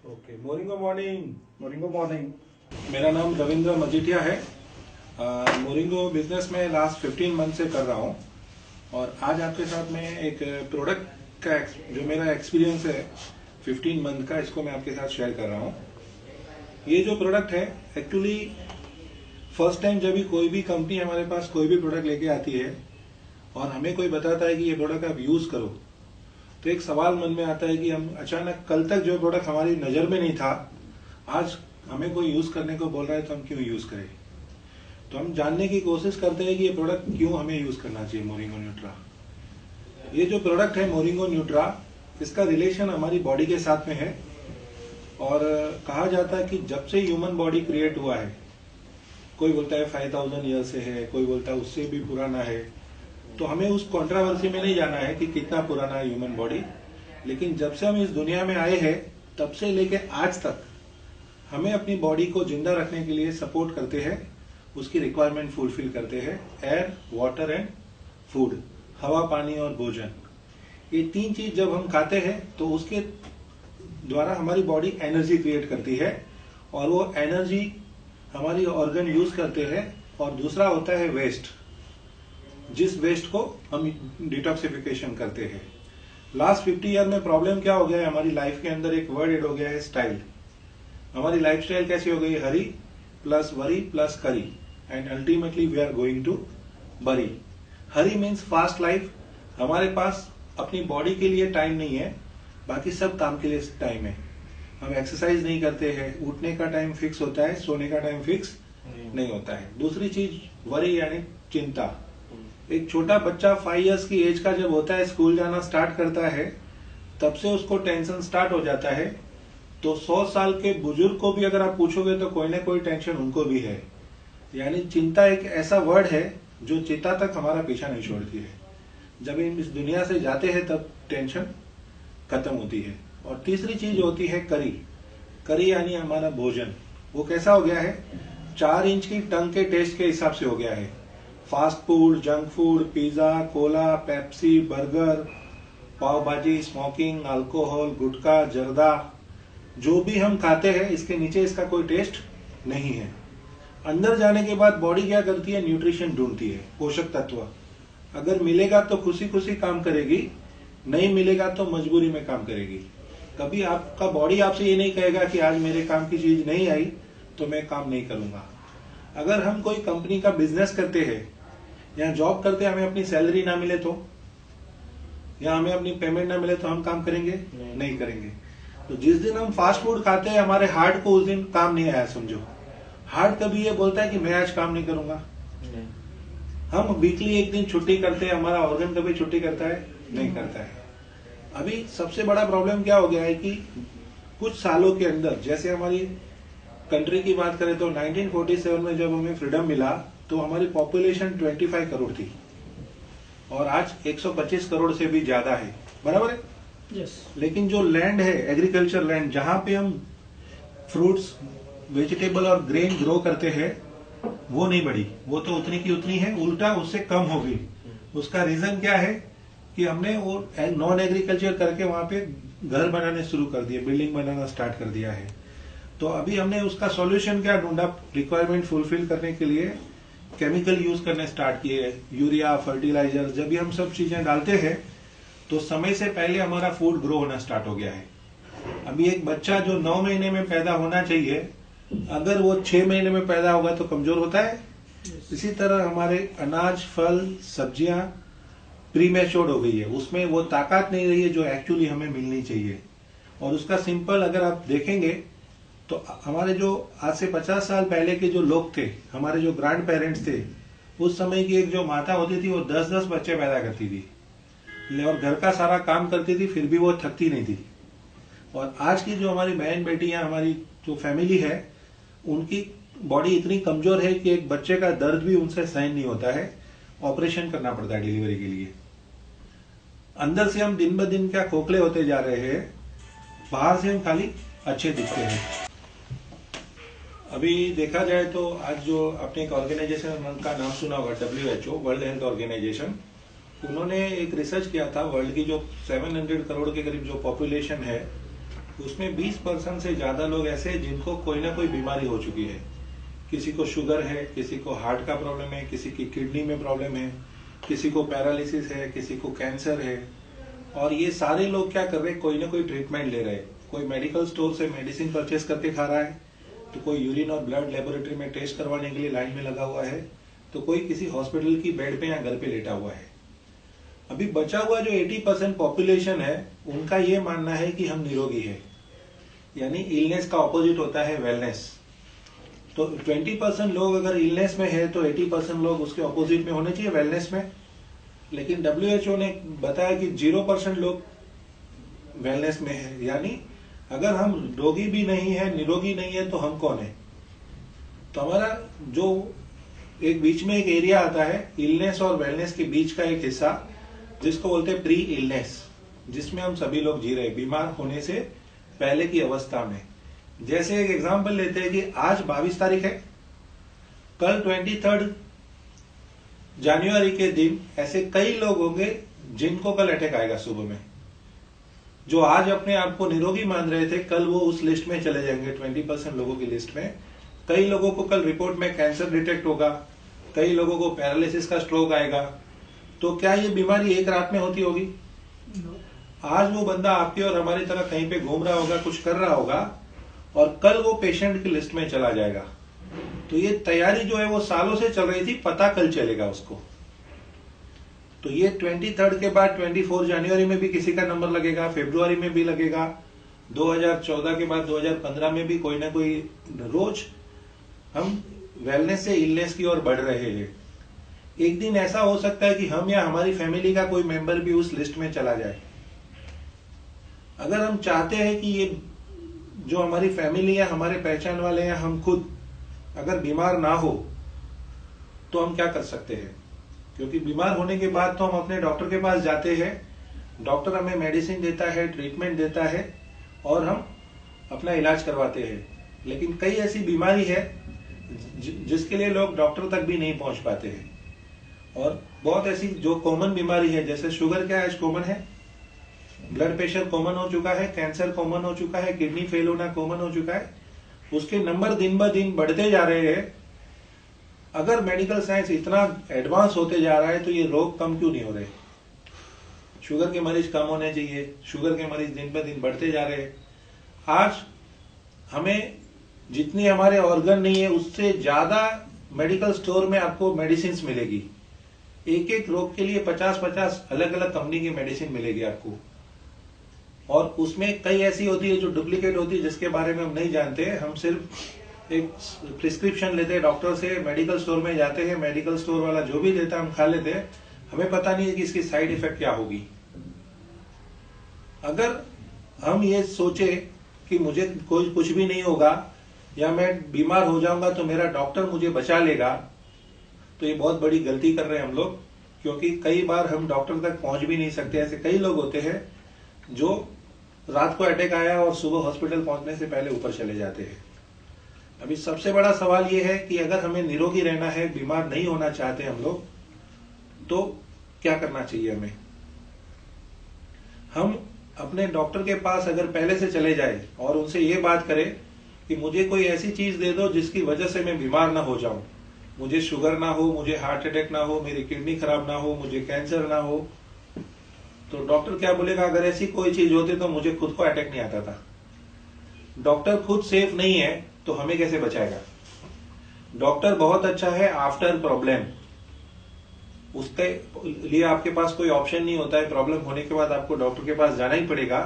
Okay, moringa morning. Moringa morning. मेरा नाम रविंद्र मजीठिया है। मोरिंगो बिजनेस में लास्ट 15 मंथ से कर रहा हूँ और आज आपके साथ में एक प्रोडक्ट का जो मेरा एक्सपीरियंस है 15 मंथ का, इसको मैं आपके साथ शेयर कर रहा हूँ। ये जो प्रोडक्ट है एक्चुअली फर्स्ट टाइम जब भी कोई भी कंपनी हमारे पास कोई भी प्रोडक्ट लेके आती है और हमें कोई बताता है कि ये प्रोडक्ट आप यूज करो, तो एक सवाल मन में आता है कि हम अचानक कल तक जो प्रोडक्ट हमारी नजर में नहीं था, आज हमें कोई यूज करने को बोल रहा है तो हम क्यों यूज करें। तो हम जानने की कोशिश करते हैं कि ये प्रोडक्ट क्यों हमें यूज करना चाहिए। मोरिंगो न्यूट्रा, ये जो प्रोडक्ट है मोरिंगो न्यूट्रा, इसका रिलेशन हमारी बॉडी के साथ में है और कहा जाता है कि जब से ह्यूमन बॉडी क्रिएट हुआ है, कोई बोलता है 5000 ईयर से है, कोई बोलता है उससे भी पुराना है, तो हमें उस कंट्रोवर्सी में नहीं जाना है कि कितना पुराना है ह्यूमन बॉडी। लेकिन जब से हम इस दुनिया में आए हैं तब से लेके आज तक हमें अपनी बॉडी को जिंदा रखने के लिए सपोर्ट करते हैं, उसकी रिक्वायरमेंट फुलफिल करते हैं। एयर, वाटर एंड फूड, हवा, पानी और भोजन, ये तीन चीज जब हम खाते हैं तो उसके द्वारा हमारी बॉडी एनर्जी क्रिएट करती है और वो एनर्जी हमारी ऑर्गन यूज करते हैं। और दूसरा होता है वेस्ट, जिस वेस्ट को हम डिटॉक्सिफिकेशन करते हैं। लास्ट 50 ईयर में प्रॉब्लम क्या हो गया है हमारी लाइफ के अंदर, एक वर्ड एड हो गया है स्टाइल। हमारी लाइफस्टाइल कैसी हो गई, hurry plus worry plus curry, and ultimately we are going to bury. Hurry means fast life, हमारे पास अपनी बॉडी के लिए टाइम नहीं है, बाकी सब काम के लिए टाइम है। हम एक्सरसाइज नहीं करते हैं, उठने का टाइम फिक्स होता है, सोने का टाइम फिक्स नहीं होता है। दूसरी चीज वरी यानी चिंता। एक छोटा बच्चा 5 इयर्स की एज का जब होता है, स्कूल जाना स्टार्ट करता है, तब से उसको टेंशन स्टार्ट हो जाता है। तो 100 साल के बुजुर्ग को भी अगर आप पूछोगे तो कोई ना कोई टेंशन उनको भी है। यानी चिंता एक ऐसा वर्ड है जो चिता तक हमारा पीछा नहीं छोड़ती है। जब हम इस दुनिया से जाते हैं तब टेंशन खत्म होती है। और तीसरी चीज होती है करी। करी यानी हमारा भोजन, वो कैसा हो गया है, 4 इंच की टंग के टेस्ट के हिसाब से हो गया है। Fast food, junk food, pizza, cola, Pepsi, burger, pav bhaji, smoking, alcohol, गुटखा, जर्दा, जो भी हम खाते हैं इसके नीचे इसका कोई टेस्ट नहीं है। अंदर जाने के बाद बॉडी क्या करती है, न्यूट्रिशन ढूंढती है, पोषक तत्व। अगर मिलेगा तो खुशी खुशी काम करेगी, नहीं मिलेगा तो मजबूरी में काम करेगी। कभी आपका बॉडी आपसे ये नहीं कहेगा कि आज मेरे काम की चीज नहीं आई तो मैं काम नहीं करूंगा। अगर हम कोई कंपनी का बिजनेस करते हैं या जॉब करते हैं, हमें अपनी सैलरी ना मिले तो, या हमें अपनी पेमेंट ना मिले तो हम काम करेंगे नहीं करेंगे। तो जिस दिन हम फास्ट फूड खाते हैं, हमारे हार्ट को उस दिन काम नहीं आया समझो। हार्ट कभी ये बोलता है कि मैं आज काम नहीं करूंगा। हम वीकली एक दिन छुट्टी करते हैं, हमारा ऑर्गन कभी छुट्टी करता है नहीं करता है। अभी सबसे बड़ा प्रॉब्लम क्या हो गया है कि कुछ सालों के अंदर, जैसे हमारी कंट्री की बात करें तो 1947 में जब हमें फ्रीडम मिला तो हमारी पॉपुलेशन 25 करोड़ थी और आज 125 करोड़ से भी ज्यादा है, बराबर है। यस। लेकिन जो लैंड है, एग्रीकल्चर लैंड, जहां पे हम फ्रूट्स, वेजिटेबल और ग्रेन ग्रो करते हैं, वो नहीं बढ़ी, वो तो उतनी की उतनी है, उल्टा उससे कम हो गई। उसका रीजन क्या है कि हमने वो नॉन एग्रीकल्चर करके वहां पे घर बनाने शुरू कर दिए, बिल्डिंग बनाना स्टार्ट कर दिया है। तो अभी हमने उसका सॉल्यूशन क्या ढूंढा, रिक्वायरमेंट फुलफिल करने के लिए केमिकल यूज करने स्टार्ट किए, यूरिया, फर्टिलाइजर। जब भी हम सब चीजें डालते हैं तो समय से पहले हमारा फूड ग्रो होना स्टार्ट हो गया है। अभी एक बच्चा जो 9 महीने में पैदा होना चाहिए, अगर वो 6 महीने में पैदा होगा तो कमजोर होता है। इसी तरह हमारे अनाज, फल, सब्जियां प्रीमैच्योर्ड हो गई है, उसमें वो ताकत नहीं रही है जो एक्चुअली हमें मिलनी चाहिए। और उसका सिंपल अगर आप देखेंगे तो हमारे जो आज से 50 साल पहले के जो लोग थे, हमारे जो ग्रैंड पेरेंट्स थे, उस समय की एक जो माता होती थी वो 10-10 बच्चे पैदा करती थी और घर का सारा काम करती थी, फिर भी वो थकती नहीं थी। और आज की जो हमारी बहन बेटियां, हमारी जो फैमिली है, उनकी बॉडी इतनी कमजोर है कि एक बच्चे का दर्द भी उनसे सहन नहीं होता है, ऑपरेशन करना पड़ता है डिलीवरी के लिए। अंदर से हम दिन ब दिन क्या खोखले होते जा रहे हैं, बाहर से हम खाली अच्छे दिखते हैं। अभी देखा जाए तो आज जो अपने एक ऑर्गेनाइजेशन का नाम सुना होगा, WHO, वर्ल्ड हेल्थ ऑर्गेनाइजेशन, उन्होंने एक रिसर्च किया था। वर्ल्ड की जो 700 करोड़ के करीब जो पॉपुलेशन है, उसमें 20% से ज्यादा लोग ऐसे हैं जिनको कोई ना कोई बीमारी हो चुकी है। किसी को शुगर है, किसी को हार्ट का प्रॉब्लम है, किसी की किडनी में प्रॉब्लम है, किसी को पैरालिसिस है, किसी को कैंसर है। और ये सारे लोग क्या कर रहे हैं, कोई ना कोई ट्रीटमेंट ले रहे हैं। कोई मेडिकल स्टोर से मेडिसिन परचेस करके खा रहा है, तो कोई यूरिन और ब्लड लेबोरेटरी में टेस्ट करवाने के लिए लाइन में लगा हुआ है, तो कोई किसी हॉस्पिटल की बेड पे या घर पे लेटा हुआ है। अभी बचा हुआ जो 80% पॉपुलेशन है, उनका ये मानना है कि हम निरोगी है, यानी इलनेस का ऑपोजिट होता है वेलनेस। तो 20% लोग अगर इलनेस में है तो 80% लोग उसके ऑपोजिट में होने चाहिए, वेलनेस में। लेकिन WHO ने बताया कि 0% लोग वेलनेस में है, यानी अगर हम रोगी भी नहीं है, निरोगी नहीं है, तो हम कौन है? तो हमारा जो एक बीच में एक एरिया आता है इलनेस और वेलनेस के बीच का एक हिस्सा, जिसको बोलते हैं प्री इलनेस, जिसमें हम सभी लोग जी रहे हैं बीमार होने से पहले की अवस्था में। जैसे एक एग्जांपल लेते हैं कि आज 22 तारीख है, कल 23 जनवरी के दिन ऐसे कई लोग होंगे जिनको कल अटैक आएगा सुबह में। जो आज अपने आप को निरोगी मान रहे थे, कल वो उस लिस्ट में चले जाएंगे, 20% लोगों की लिस्ट में। कई लोगों को कल रिपोर्ट में कैंसर डिटेक्ट होगा, कई लोगों को पैरालिसिस का स्ट्रोक आएगा। तो क्या ये बीमारी एक रात में होती होगी? आज वो बंदा आपके और हमारी तरह कहीं पे घूम रहा होगा, कुछ कर रहा होगा, और कल वो पेशेंट की लिस्ट में चला जाएगा। तो ये तैयारी जो है वो सालों से चल रही थी, पता कल चलेगा उसको। तो ये 23 के बाद 24 जनवरी में भी किसी का नंबर लगेगा, फरवरी में भी लगेगा, 2014 के बाद 2015 में भी कोई ना कोई। रोज हम वेलनेस से इलनेस की ओर बढ़ रहे हैं। एक दिन ऐसा हो सकता है कि हम या हमारी फैमिली का कोई मेंबर भी उस लिस्ट में चला जाए। अगर हम चाहते हैं कि ये जो हमारी फैमिली या हमारे पहचान वाले या हम खुद अगर बीमार ना हो, तो हम क्या कर सकते हैं? क्योंकि बीमार होने के बाद तो हम अपने डॉक्टर के पास जाते हैं, डॉक्टर हमें मेडिसिन देता है, ट्रीटमेंट देता है, और हम अपना इलाज करवाते हैं। लेकिन कई ऐसी बीमारी है जिसके लिए लोग डॉक्टर तक भी नहीं पहुंच पाते हैं। और बहुत ऐसी जो कॉमन बीमारी है, जैसे शुगर क्या आज कॉमन है, ब्लड प्रेशर कॉमन हो चुका है, कैंसर कॉमन हो चुका है, किडनी फेल होना कॉमन हो चुका है। उसके नंबर दिन ब दिन बढ़ते जा रहे हैं। अगर मेडिकल साइंस इतना एडवांस होते जा रहा है तो ये रोग कम क्यों नहीं हो रहे? शुगर के मरीज कम होने चाहिए, शुगर के मरीज दिन ब दिन बढ़ते जा रहे हैं। आज हमें जितनी हमारे ऑर्गन नहीं है, उससे ज्यादा मेडिकल स्टोर में आपको मेडिसिन मिलेगी। एक एक रोग के लिए 50-50 अलग अलग कंपनी की मेडिसिन मिलेगी आपको। और उसमें कई ऐसी होती है जो डुप्लीकेट होती है, जिसके बारे में हम नहीं जानते। हम सिर्फ एक प्रिस्क्रिप्शन लेते हैं डॉक्टर से, मेडिकल स्टोर में जाते हैं, मेडिकल स्टोर वाला जो भी देता है हम खा लेते हैं, हमें पता नहीं है कि इसकी साइड इफेक्ट क्या होगी। अगर हम ये सोचे कि मुझे कोई कुछ भी नहीं होगा, या मैं बीमार हो जाऊंगा तो मेरा डॉक्टर मुझे बचा लेगा, तो ये बहुत बड़ी गलती कर रहे हैं हम लोग। क्योंकि कई बार हम डॉक्टर तक पहुंच भी नहीं सकते। ऐसे कई लोग होते हैं जो रात को अटैक आया और सुबह हॉस्पिटल पहुंचने से पहले ऊपर चले जाते हैं। अभी सबसे बड़ा सवाल यह है कि अगर हमें निरोगी रहना है, बीमार नहीं होना चाहते हम लोग, तो क्या करना चाहिए हमें? हम अपने डॉक्टर के पास अगर पहले से चले जाए और उनसे ये बात करें कि मुझे कोई ऐसी चीज दे दो जिसकी वजह से मैं बीमार ना हो जाऊं, मुझे शुगर ना हो, मुझे हार्ट अटैक ना हो, मेरी किडनी खराब ना हो, मुझे कैंसर ना हो, तो डॉक्टर क्या बोलेगा? अगर ऐसी कोई चीज होती तो मुझे खुद को अटैक नहीं आता था। डॉक्टर खुद सेफ नहीं है तो हमें कैसे बचाएगा? डॉक्टर बहुत अच्छा है आफ्टर प्रॉब्लम, उसके लिए आपके पास कोई ऑप्शन नहीं होता है। प्रॉब्लम होने के बाद आपको डॉक्टर के पास जाना ही पड़ेगा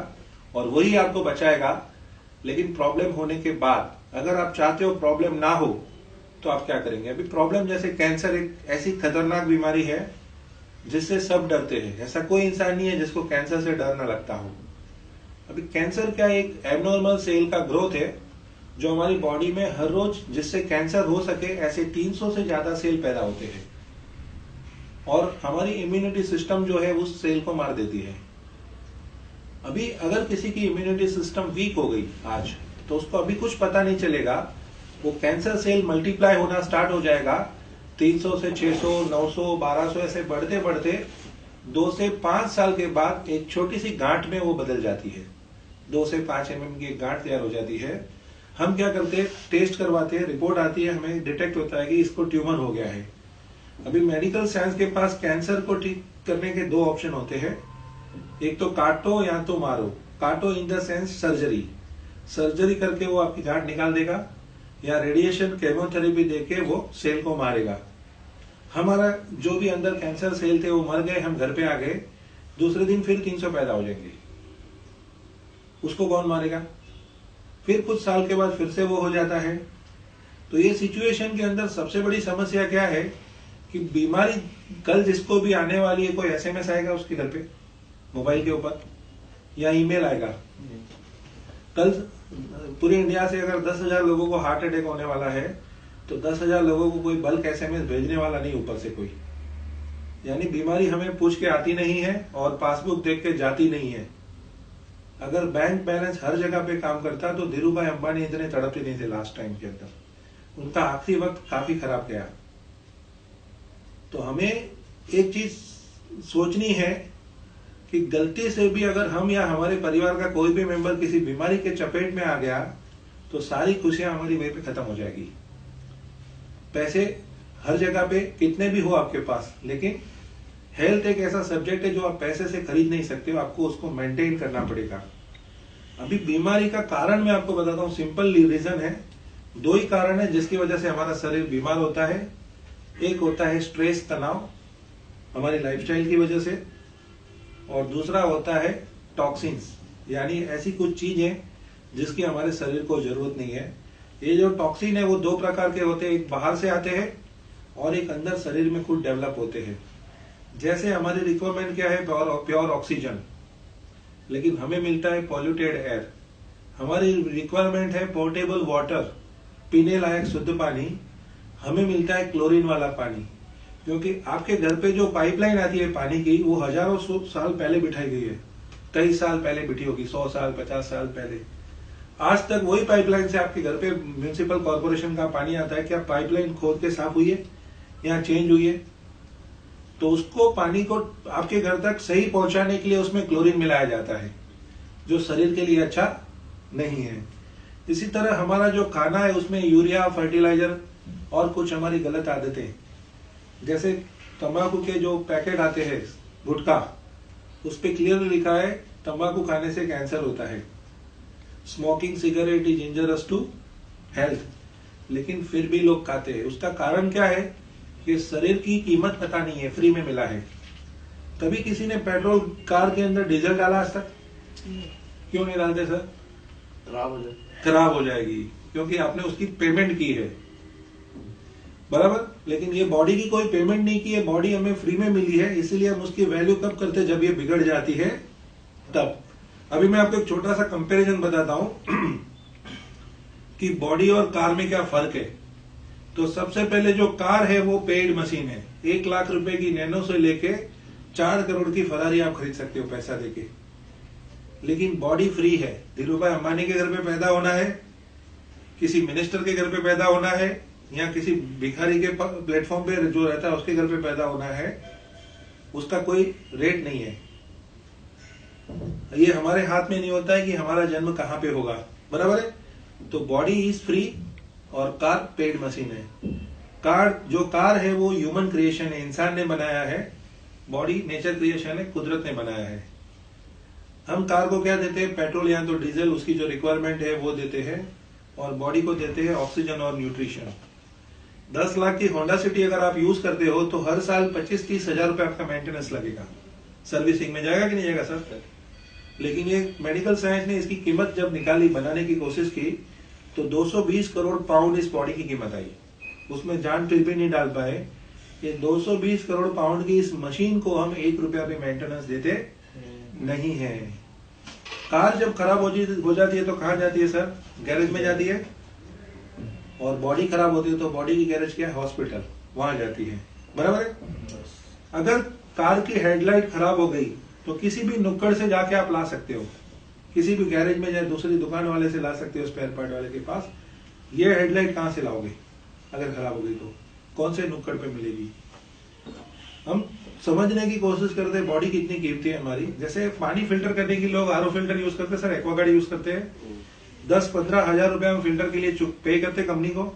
और वही आपको बचाएगा। लेकिन प्रॉब्लम होने के बाद अगर आप चाहते हो प्रॉब्लम ना हो, तो आप क्या करेंगे? अभी प्रॉब्लम जैसे कैंसर एक ऐसी खतरनाक बीमारी है जिससे सब डरते हैं। ऐसा कोई इंसान नहीं है जिसको कैंसर से डर ना लगता हो। अभी कैंसर क्या एक एबनॉर्मल सेल का ग्रोथ है जो हमारी बॉडी में हर रोज, जिससे कैंसर हो सके ऐसे 300 से ज्यादा सेल पैदा होते हैं, और हमारी इम्यूनिटी सिस्टम जो है उस सेल को मार देती है। अभी अगर किसी की इम्यूनिटी सिस्टम वीक हो गई आज, तो उसको अभी कुछ पता नहीं चलेगा, वो कैंसर सेल मल्टीप्लाई होना स्टार्ट हो जाएगा। 300 से 600, 900, 1200 ऐसे बढ़ते बढ़ते 2 से 5 साल के बाद एक छोटी सी गांठ में वो बदल जाती है। 2 से 5 mm की एक गांठ तैयार हो जाती है। हम क्या करते हैं, टेस्ट करवाते हैं, रिपोर्ट आती है, हमें डिटेक्ट होता है कि इसको ट्यूमर हो गया है। अभी मेडिकल साइंस के पास कैंसर को ठीक करने के 2 ऑप्शन होते हैं, एक तो काटो या तो मारो। काटो इन द सेंस सर्जरी करके वो आपकी गांठ निकाल देगा, या रेडिएशन केमोथेरेपी देके वो सेल को मारेगा। हमारा जो भी अंदर कैंसर सेल थे वो मर गए, हम घर पे आ गए, दूसरे दिन फिर 300 पैदा हो जाएंगे। उसको कौन मारेगा? फिर कुछ साल के बाद फिर से वो हो जाता है। तो ये सिचुएशन के अंदर सबसे बड़ी समस्या क्या है कि बीमारी कल जिसको भी आने वाली है, कोई SMS आएगा उसके घर पे मोबाइल के ऊपर, या ईमेल आएगा। कल पूरे इंडिया से अगर 10,000 लोगों को हार्ट अटैक होने वाला है तो 10,000 लोगों को कोई बल्क SMS भेजने वाला नहीं ऊपर से कोई। यानी बीमारी हमें पूछ के आती नहीं है और पासबुक देख के जाती नहीं है। अगर बैंक बैलेंस हर जगह पे काम करता तो धीरू भाई अंबानी इतने तड़पते नहीं थे लास्ट टाइम के अंदर। उनका आखिरी वक्त काफी खराब गया। तो हमें एक चीज सोचनी है कि गलती से भी अगर हम या हमारे परिवार का कोई भी मेंबर किसी बीमारी के चपेट में आ गया तो सारी खुशियां हमारी वहीं पे खत्म हो जाएगी। पैसे हर जगह पे कितने भी हो आपके पास, लेकिन हेल्थ एक ऐसा सब्जेक्ट है जो आप पैसे से खरीद नहीं सकते हो, आपको उसको मेंटेन करना पड़ेगा। अभी बीमारी का कारण मैं आपको बताता हूँ, सिंपल रीजन है, 2 ही कारण है जिसकी वजह से हमारा शरीर बीमार होता है। एक होता है स्ट्रेस, तनाव हमारी लाइफस्टाइल की वजह से, और दूसरा होता है टॉक्सिन्स, यानी ऐसी कुछ चीजें जिसकी हमारे शरीर को जरूरत नहीं है। ये जो टॉक्सिन है वो 2 प्रकार के होते हैं, एक बाहर से आते हैं और एक अंदर शरीर में खुद डेवलप होते हैं। जैसे हमारी रिक्वायरमेंट क्या है, प्योर ऑक्सीजन, लेकिन हमें मिलता है पॉल्यूटेड एयर। हमारी रिक्वायरमेंट है पोर्टेबल वाटर, पीने लायक शुद्ध पानी, हमें मिलता है क्लोरीन वाला पानी। क्योंकि आपके घर पे जो पाइपलाइन आती है पानी की, वो हजारों साल पहले बिठाई गई है, कई साल पहले बिठी होगी, 100 साल 50 साल पहले। आज तक वही पाइपलाइन से आपके घर पे म्युनिसिपल कॉर्पोरेशन का पानी आता है। क्या पाइपलाइन खोद के साफ हुई है या चेंज हुई है? तो उसको पानी को आपके घर तक सही पहुंचाने के लिए उसमें क्लोरीन मिलाया जाता है, जो शरीर के लिए अच्छा नहीं है। इसी तरह हमारा जो खाना है उसमें यूरिया, फर्टिलाइजर और कुछ हमारी गलत आदतें, जैसे तंबाकू के जो पैकेट आते हैं गुटखा, उस पे क्लियरली लिखा है तंबाकू खाने से कैंसर होता है, smoking cigarette is injurious to health, लेकिन फिर भी लोग खाते हैं। उसका कारण क्या है कि शरीर की कीमत पता नहीं है, फ्री में मिला है। कभी किसी ने पेट्रोल कार के अंदर डीजल डाला आज तक? क्यों नहीं डालते सर? खराब हो जाएगी, क्योंकि आपने उसकी पेमेंट की है, बराबर। लेकिन ये बॉडी की कोई पेमेंट नहीं की है, बॉडी हमें फ्री में मिली है, इसीलिए हम उसकी वैल्यू कब करते हैं, जब ये बिगड़ जाती है तब। अभी मैं आपको एक छोटा सा कंपैरिजन बताता हूं कि बॉडी और कार में क्या फर्क है। तो सबसे पहले जो कार है वो पेड मशीन है। 1 लाख रुपए की नैनो से लेके 4 करोड़ की फरारी आप खरीद सकते हो पैसा देके, लेकिन बॉडी फ्री है। धीरू भाई अंबानी के घर पे पैदा होना है, किसी मिनिस्टर के घर पे पैदा होना है, या किसी भिखारी के प्लेटफॉर्म पे जो रहता है उसके घर पे पैदा होना है, उसका कोई रेट नहीं है। ये हमारे हाथ में नहीं होता है कि हमारा जन्म कहाँ पे होगा, बराबर है। तो बॉडी इज फ्री और कार पेड मशीन है। जो कार है वो ह्यूमन क्रिएशन है, इंसान ने बनाया है। बॉडी नेचर क्रिएशन है, कुदरत ने बनाया है। हम कार को क्या देते हैं, पेट्रोल या तो डीजल, उसकी जो रिक्वायरमेंट है वो देते हैं, और बॉडी को देते हैं ऑक्सीजन और न्यूट्रिशन। 10 लाख की होंडा सिटी अगर आप यूज करते हो तो हर साल 25-30 हजार रुपए आपका मेंटेनेंस लगेगा, सर्विसिंग में जाएगा कि नहीं जाएगा सर? लेकिन ये मेडिकल साइंस ने इसकी कीमत जब निकाली, बनाने की कोशिश की, तो 220 करोड़ पाउंड इस बॉडी की कीमत आई। उसमें जान टिल भी नहीं डाल पाए। ये 220 करोड़ पाउंड की इस मशीन को हम 1 रुपया भी मेंटेनेंस देते नहीं है। कार जब खराब हो जाती है तो कहाँ जाती है सर? गैरेज में जाती है। और बॉडी खराब होती है तो बॉडी की गैरेज क्या है? हॉस्पिटल, वहां जाती है, बराबर है। अगर कार की हेडलाइट खराब हो गई तो किसी भी नुक्कड़ से जाके आप ला सकते हो, किसी भी गैरेज में जाए दूसरी दुकान वाले से ला सकते हो, स्पेयर पार्ट वाले के पास। ये हेडलाइट कहां से लाओगे अगर खराब हो गई तो? कौन से नुक्कड़ पे मिलेगी? हम समझने की कोशिश करते हैं बॉडी कितनी कीमती है हमारी। जैसे पानी फिल्टर करने के लोग आरओ फिल्टर यूज करते हैं सर, एक्वागार्ड यूज करते हैं, 10-15 हजार रुपए हम फिल्टर के लिए पे करते कंपनी को,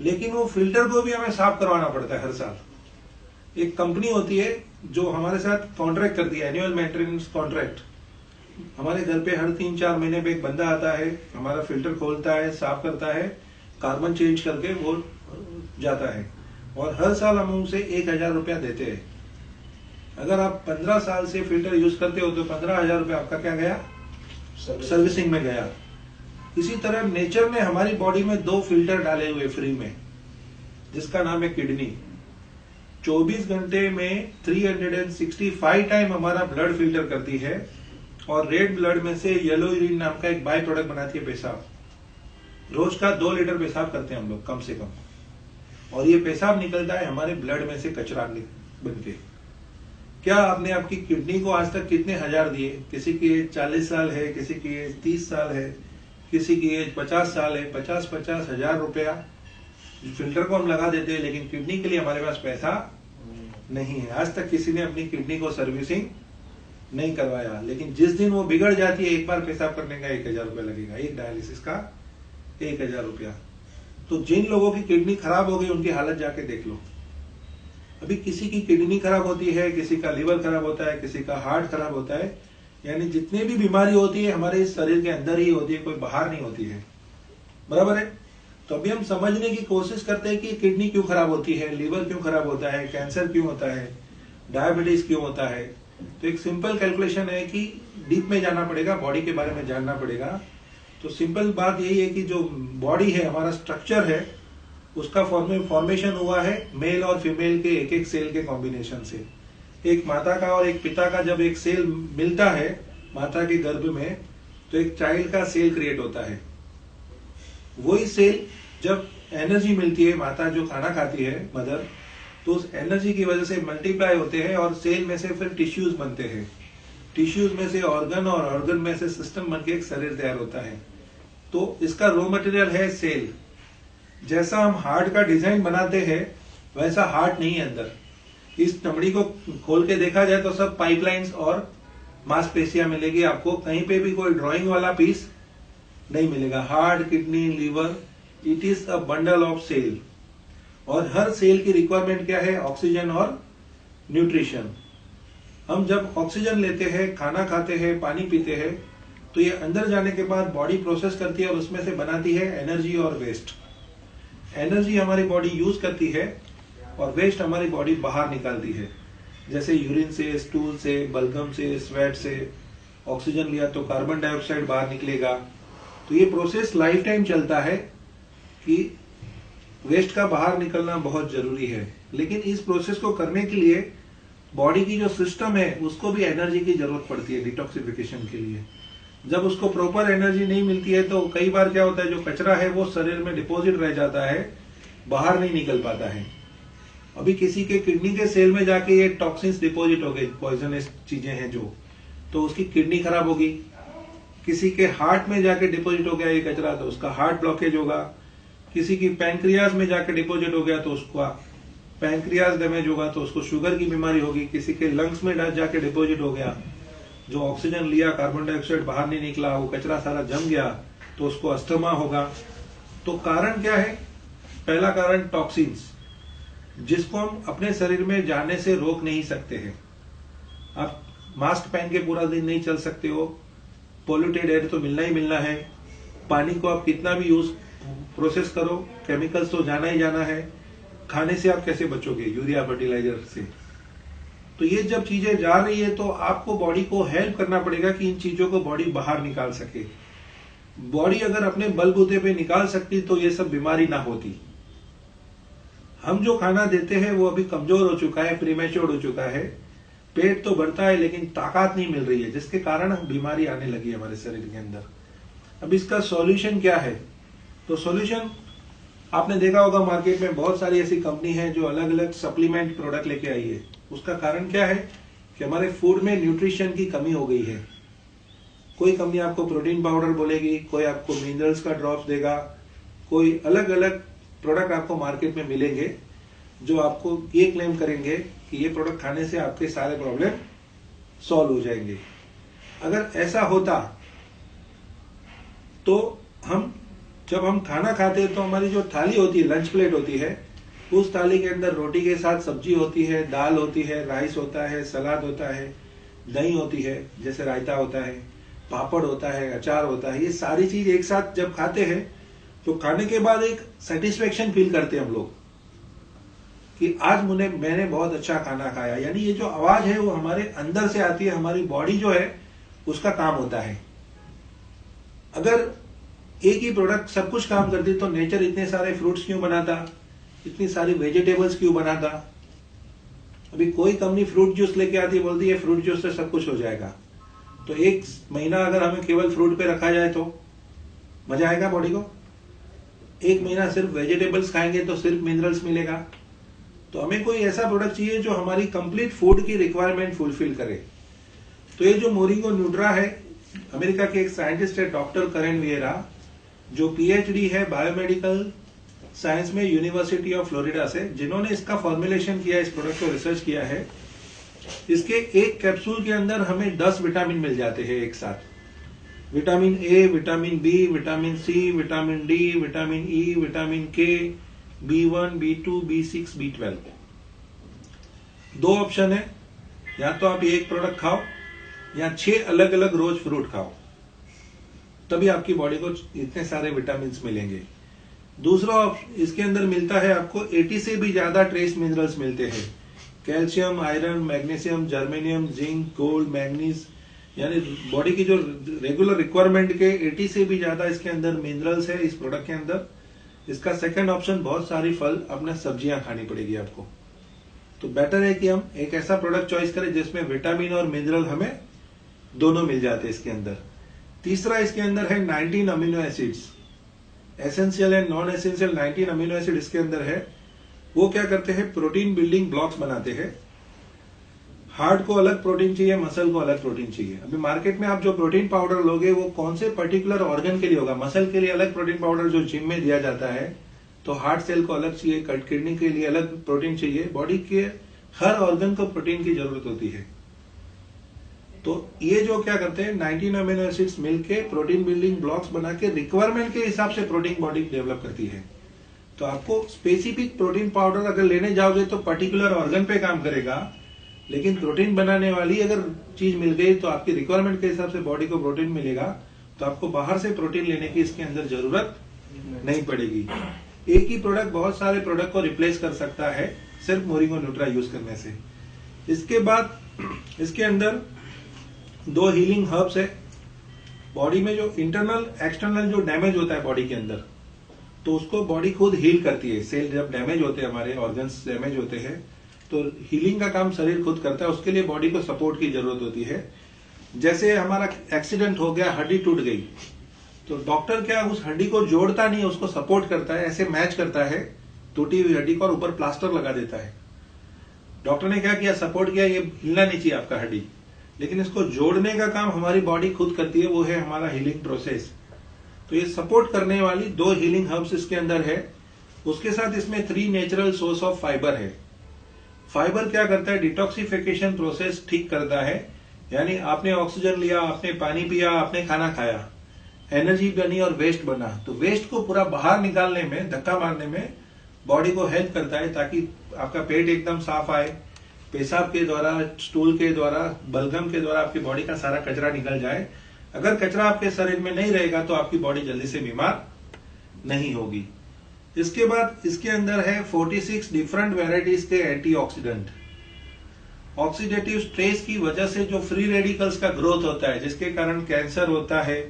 लेकिन वो फिल्टर को भी हमें साफ करवाना पड़ता है हर साल। एक कंपनी होती है जो हमारे साथ कॉन्ट्रैक्ट करती है, एनुअल मेंटेनेंस कॉन्ट्रैक्ट। हमारे घर पे हर 3-4 महीने पे एक बंदा आता है, हमारा फिल्टर खोलता है, साफ करता है, कार्बन चेंज करके वो जाता है, और हर साल हम उनसे 1000 रुपया देते हैं। अगर आप 15 साल से फिल्टर यूज करते हो तो 15,000 रुपया आपका क्या गया, सर्विसिंग में गया। इसी तरह नेचर ने हमारी बॉडी में 2 फिल्टर डाले हुए फ्री में, जिसका नाम है किडनी। 24 घंटे में 365 टाइम हमारा ब्लड फिल्टर करती है, और रेड ब्लड में से येलो यूरिन नाम का एक बाय प्रोडक्ट बनाती है पेशाब। रोज का 2 लीटर पेशाब करते हैं हम लोग कम से कम, और ये पेशाब निकलता है हमारे ब्लड में से कचरा बन के। क्या आपने आपकी किडनी को आज तक कितने हजार दिए? किसी की एज 40 साल है, किसी की एज 30 साल है, किसी की एज 50 साल है। 50-50 हजार रुपया फिल्टर को हम लगा देते हैं, लेकिन किडनी के लिए हमारे पास पैसा नहीं है। आज तक किसी ने अपनी किडनी को सर्विसिंग नहीं करवाया, लेकिन जिस दिन वो बिगड़ जाती है, एक बार पेशाब करने का 1000 रुपया लगेगा, एक डायलिसिस का 1000 रुपया। तो जिन लोगों की किडनी खराब हो गई उनकी हालत जाके देख लो। अभी किसी की किडनी खराब होती है, किसी का लिवर खराब होता है, किसी का हार्ट खराब होता है, यानी जितनी भी बीमारी होती है हमारे इस शरीर के अंदर ही होती है, कोई बाहर नहीं होती है, बराबर है। तो अभी हम समझने की कोशिश करते हैं कि किडनी क्यों खराब होती है, लिवर क्यों खराब होता है, कैंसर क्यों होता है, डायबिटीज क्यों होता है। तो एक सिंपल कैलकुलेशन है कि डीप में जाना पड़ेगा, बॉडी के बारे में जानना पड़ेगा। तो सिंपल बात यही है कि जो बॉडी है, हमारा स्ट्रक्चर है, उसका फॉर्मेशन हुआ है मेल और फीमेल के एक सेल के कॉम्बिनेशन से। एक माता का और एक पिता का जब एक सेल मिलता है माता के गर्भ में, तो एक चाइल्ड का सेल क्रिएट होता है। वही सेल जब एनर्जी मिलती है, माता जो खाना खाती है मदर, तो उस एनर्जी की वजह से मल्टीप्लाई होते हैं, और सेल में से फिर टिश्यूज बनते हैं, टिश्यूज में से ऑर्गन, और ऑर्गन में से सिस्टम बन के एक शरीर तैयार होता है। तो इसका रॉ मटेरियल है सेल। जैसा हम हार्ट का डिजाइन बनाते हैं वैसा हार्ट नहीं है अंदर। इस चमड़ी को खोल के देखा जाए तो सब पाइपलाइंस और मांसपेशियां मिलेगी आपको, कहीं पे भी कोई ड्राइंग वाला पीस नहीं मिलेगा। Heart, kidney, liver, it is a bundle of cell. और हर सेल की रिक्वायरमेंट क्या है? ऑक्सीजन और न्यूट्रिशन। हम जब ऑक्सीजन लेते हैं, खाना खाते हैं, पानी पीते हैं, तो ये अंदर जाने के बाद बॉडी प्रोसेस करती है और उसमें से बनाती है एनर्जी और वेस्ट। एनर्जी हमारी बॉडी यूज करती है और वेस्ट हमारी बॉडी बाहर निकालती है, जैसे यूरिन से, स्टूल से, बलगम से, स्वेट से। ऑक्सीजन लिया तो कार्बन डाइऑक्साइड बाहर निकलेगा। तो ये प्रोसेस लाइफ टाइम चलता है कि वेस्ट का बाहर निकलना बहुत जरूरी है। लेकिन इस प्रोसेस को करने के लिए बॉडी की जो सिस्टम है उसको भी एनर्जी की जरूरत पड़ती है डिटॉक्सिफिकेशन के लिए। जब उसको प्रॉपर एनर्जी नहीं मिलती है तो कई बार क्या होता है, जो कचरा है वो शरीर में डिपॉजिट रह जाता है, बाहर नहीं निकल पाता है। अभी किसी के किडनी के सेल में जाके ये टॉक्सिन्स डिपॉजिट हो गए, पॉइजनस चीजें हैं जो, तो उसकी किडनी खराब होगी। किसी के हार्ट में जाके डिपॉजिट हो गया ये कचरा तो उसका हार्ट ब्लॉकेज होगा। किसी की पैंक्रियाज में जाके डिपॉजिट हो गया तो उसका पैंक्रियाज डैमेज होगा तो उसको शुगर की बीमारी होगी। किसी के लंग्स में जाके डिपॉजिट हो गया, जो ऑक्सीजन लिया, कार्बन डाइऑक्साइड बाहर नहीं निकला, वो कचरा सारा जम गया तो उसको अस्थमा होगा। तो कारण क्या है? पहला कारण टॉक्सिन्स, जिसको हम अपने शरीर में जाने से रोक नहीं सकते हैं। आप मास्क पहन के पूरा दिन नहीं चल सकते हो, पॉल्यूटेड एयर तो मिलना ही मिलना है। पानी को आप कितना भी यूज प्रोसेस करो, केमिकल्स तो जाना ही जाना है। खाने से आप कैसे बचोगे? यूरिया फर्टिलाइजर से। तो ये जब चीजें जा रही है तो आपको बॉडी को हेल्प करना पड़ेगा कि इन चीजों को बॉडी बाहर निकाल सके। बॉडी अगर अपने बलबूते पे निकाल सकती तो ये सब बीमारी ना होती। हम जो खाना देते हैं वो अभी कमजोर हो चुका है, प्रीमेच्योर हो चुका है। पेट तो बढ़ता है लेकिन ताकत नहीं मिल रही है, जिसके कारण बीमारी आने लगी है हमारे शरीर के अंदर। अब इसका सॉल्यूशन क्या है? तो सॉल्यूशन आपने देखा होगा मार्केट में बहुत सारी ऐसी कंपनी है जो अलग अलग सप्लीमेंट प्रोडक्ट लेके आई है। उसका कारण क्या है कि हमारे फूड में न्यूट्रिशन की कमी हो गई है। कोई कंपनी आपको प्रोटीन पाउडर बोलेगी, कोई आपको मिनरल्स का ड्रॉप्स देगा, कोई अलग अलग प्रोडक्ट आपको मार्केट में मिलेंगे जो आपको ये क्लेम करेंगे कि ये प्रोडक्ट खाने से आपके सारे प्रॉब्लम सॉल्व हो जाएंगे। अगर ऐसा होता तो जब हम खाना खाते हैं तो हमारी जो थाली होती है, लंच प्लेट होती है, उस थाली के अंदर रोटी के साथ सब्जी होती है, दाल होती है, राइस होता है, सलाद होता है, दही होती है, जैसे रायता होता है, पापड़ होता है, अचार होता है। ये सारी चीज एक साथ जब खाते हैं तो खाने के बाद एक सेटिस्फेक्शन फील करते हैं हम लोग कि आज मैंने बहुत अच्छा खाना खाया। यानी ये जो आवाज है वो हमारे अंदर से आती है, हमारी बॉडी जो है उसका काम होता है। अगर एक ही प्रोडक्ट सब कुछ काम करती तो नेचर इतने सारे फ्रूट्स क्यों बनाता, इतनी सारी वेजिटेबल्स क्यों बनाता। अभी कोई कंपनी फ्रूट जूस लेके आती है, बोलती है फ्रूट जूस से सब कुछ हो जाएगा। तो एक महीना अगर हमें केवल फ्रूट पे रखा जाए तो मजा आएगा बॉडी को? एक महीना सिर्फ वेजिटेबल्स खाएंगे तो सिर्फ मिनरल्स मिलेगा। तो हमें कोई ऐसा प्रोडक्ट चाहिए जो हमारी कंप्लीट फूड की रिक्वायरमेंट फुलफिल करे। तो ये जो मोरिंगो न्यूट्रा है, अमेरिका के एक साइंटिस्ट है डॉक्टर करेन विएरा, जो पीएचडी है बायोमेडिकल साइंस में यूनिवर्सिटी ऑफ फ्लोरिडा से, जिन्होंने इसका फॉर्मुलेशन किया, इस प्रोडक्ट को रिसर्च किया है। इसके एक कैप्सूल के अंदर हमें 10 विटामिन मिल जाते हैं एक साथ। Vitamin A, vitamin B, vitamin C, vitamin D, vitamin E, vitamin K, B1, B2, B6, B12। 2 option है, या तो आप एक प्रोडक्ट खाओ या 6 अलग अलग रोज फ्रूट खाओ, तभी आपकी बॉडी को इतने सारे विटामिन मिलेंगे। दूसरा इसके अंदर मिलता है आपको 80 से भी ज्यादा ट्रेस मिनरल्स मिलते हैं। Calcium, iron, magnesium, germanium, zinc, gold, manganese, यानी बॉडी की जो रेगुलर रिक्वायरमेंट के 80 से भी ज्यादा इसके अंदर मिनरल्स है इस प्रोडक्ट के अंदर। इसका सेकंड ऑप्शन, बहुत सारी फल अपने सब्जियां खानी पड़ेगी आपको। तो बेटर है कि हम एक ऐसा प्रोडक्ट चॉइस करें जिसमें विटामिन और मिनरल हमें दोनों मिल जाते हैं इसके अंदर। तीसरा इसके अंदर है 19 amino acids, essential and non essential 19 amino acid इसके अंदर है। वो क्या करते हैं, प्रोटीन बिल्डिंग ब्लॉक्स बनाते हैं। हार्ट को अलग प्रोटीन चाहिए, मसल को अलग प्रोटीन चाहिए। अभी मार्केट में आप जो प्रोटीन पाउडर लोगे वो कौन से पर्टिकुलर ऑर्गन के लिए होगा। मसल के लिए अलग प्रोटीन पाउडर जो जिम में दिया जाता है, तो हार्ट सेल को अलग चाहिए, किडनी के लिए अलग प्रोटीन चाहिए। बॉडी के हर ऑर्गन को प्रोटीन की जरूरत होती है। तो ये जो क्या करते हैं, 19 अमीनो एसिड्स मिलके प्रोटीन बिल्डिंग ब्लॉक्स बना के रिक्वायरमेंट के हिसाब से प्रोटीन बॉडी डेवलप करती है। तो आपको स्पेसिफिक प्रोटीन पाउडर अगर लेने जाओगे तो पर्टिकुलर ऑर्गन पे काम करेगा, लेकिन प्रोटीन बनाने वाली अगर चीज मिल गई तो आपकी रिक्वायरमेंट के हिसाब से बॉडी को प्रोटीन मिलेगा। तो आपको बाहर से प्रोटीन लेने की इसके अंदर जरूरत नहीं पड़ेगी। एक ही प्रोडक्ट बहुत सारे प्रोडक्ट को रिप्लेस कर सकता है सिर्फ मोरिंगो न्यूट्रा यूज करने से। इसके बाद इसके अंदर 2 हीलिंग हर्ब्स है। बॉडी में जो इंटरनल एक्सटर्नल जो डैमेज होता है बॉडी के अंदर, तो उसको बॉडी खुद हील करती है। सेल जब डैमेज होते हैं, हमारे ऑर्गन्स डैमेज होते हैं, तो हीलिंग का काम शरीर खुद करता है। उसके लिए बॉडी को सपोर्ट की जरूरत होती है। जैसे हमारा एक्सीडेंट हो गया, हड्डी टूट गई, तो डॉक्टर क्या उस हड्डी को जोड़ता नहीं, उसको सपोर्ट करता है, ऐसे मैच करता है टूटी हुई हड्डी को और ऊपर प्लास्टर लगा देता है। डॉक्टर ने क्या किया, सपोर्ट किया, ये हिलना नहीं चाहिए आपका हड्डी, लेकिन इसको जोड़ने का काम हमारी बॉडी खुद करती है, वो है हमारा हीलिंग प्रोसेस। तो ये सपोर्ट करने वाली 2 हीलिंग हर्ब्स इसके अंदर है। उसके साथ इसमें 3 नेचुरल सोर्स ऑफ फाइबर है। फाइबर क्या करता है, डिटॉक्सिफिकेशन प्रोसेस ठीक करता है। यानी आपने ऑक्सीजन लिया, आपने पानी पिया, आपने खाना खाया, एनर्जी बनी और वेस्ट बना, तो वेस्ट को पूरा बाहर निकालने में, धक्का मारने में बॉडी को हेल्प करता है, ताकि आपका पेट एकदम साफ आए। पेशाब के द्वारा, स्टूल के द्वारा, बलगम के द्वारा आपकी बॉडी का सारा कचरा निकल जाए। अगर कचरा आपके शरीर में नहीं रहेगा तो आपकी बॉडी जल्दी से बीमार नहीं होगी। इसके बाद इसके अंदर है 46 डिफरेंट वेराइटीज के एंटीऑक्सीडेंट। ऑक्सीडेटिव स्ट्रेस की वजह से जो फ्री रेडिकल्स का ग्रोथ होता है, जिसके कारण कैंसर होता है,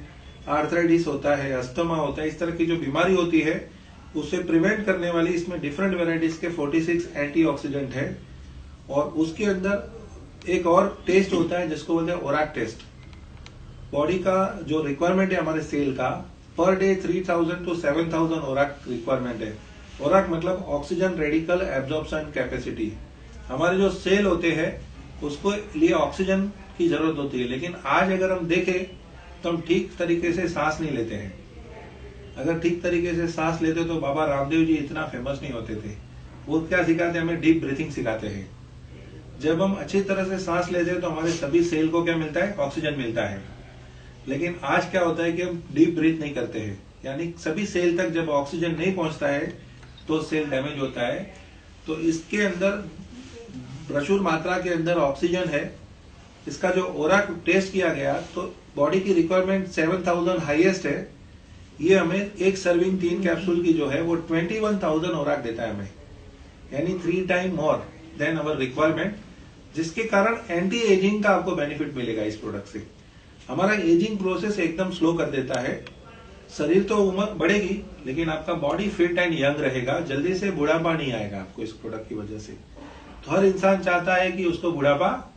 आर्थराइटिस होता है, अस्थमा होता है, इस तरह की जो बीमारी होती है उसे प्रिवेंट करने वाली इसमें डिफरेंट वेराइटीज के 46 एंटीऑक्सीडेंट है। और उसके अंदर एक और टेस्ट होता है जिसको बोलते हैं ओराक टेस्ट। बॉडी का जो रिक्वायरमेंट है हमारे सेल का, पर डे 3000 to 7000 ओराक रिक्वायरमेंट है। ओराक मतलब ऑक्सीजन रेडिकल एब्जॉर्प्शन कैपेसिटी। हमारे जो सेल होते हैं उसको लिए ऑक्सीजन की जरूरत होती है, लेकिन आज अगर हम देखें तो हम ठीक तरीके से सांस नहीं लेते हैं। अगर ठीक तरीके से सांस लेते तो बाबा रामदेव जी इतना फेमस नहीं होते थे। वो क्या सिखाते हैं हमें, डीप ब्रीथिंग सिखाते हैं। जब हम अच्छी तरह से सांस लेते हैं तो हमारे सभी सेल को क्या मिलता है? ऑक्सीजन मिलता है। लेकिन आज क्या होता है कि हम डीप ब्रीथ नहीं करते हैं, यानी सभी सेल तक जब ऑक्सीजन नहीं पहुंचता है तो सेल डैमेज होता है। तो इसके अंदर प्रचुर मात्रा के अंदर ऑक्सीजन है। इसका जो ओरा टेस्ट किया गया तो बॉडी की रिक्वायरमेंट 7000 हाईएस्ट है। ये हमें एक सर्विंग 3 कैप्सूल की जो है वो 21,000 ओराक देता है हमें, यानी 3 टाइम मोर देन अवर रिक्वायरमेंट, जिसके कारण एंटी एजिंग का आपको बेनिफिट मिलेगा इस प्रोडक्ट से। हमारा एजिंग प्रोसेस एकदम स्लो कर देता है। शरीर तो उम्र बढ़ेगी लेकिन आपका बॉडी फिट एंड यंग रहेगा, जल्दी से बुढ़ापा नहीं आएगा आपको इस प्रोडक्ट की वजह से। तो हर इंसान चाहता है कि उसको बुढ़ापा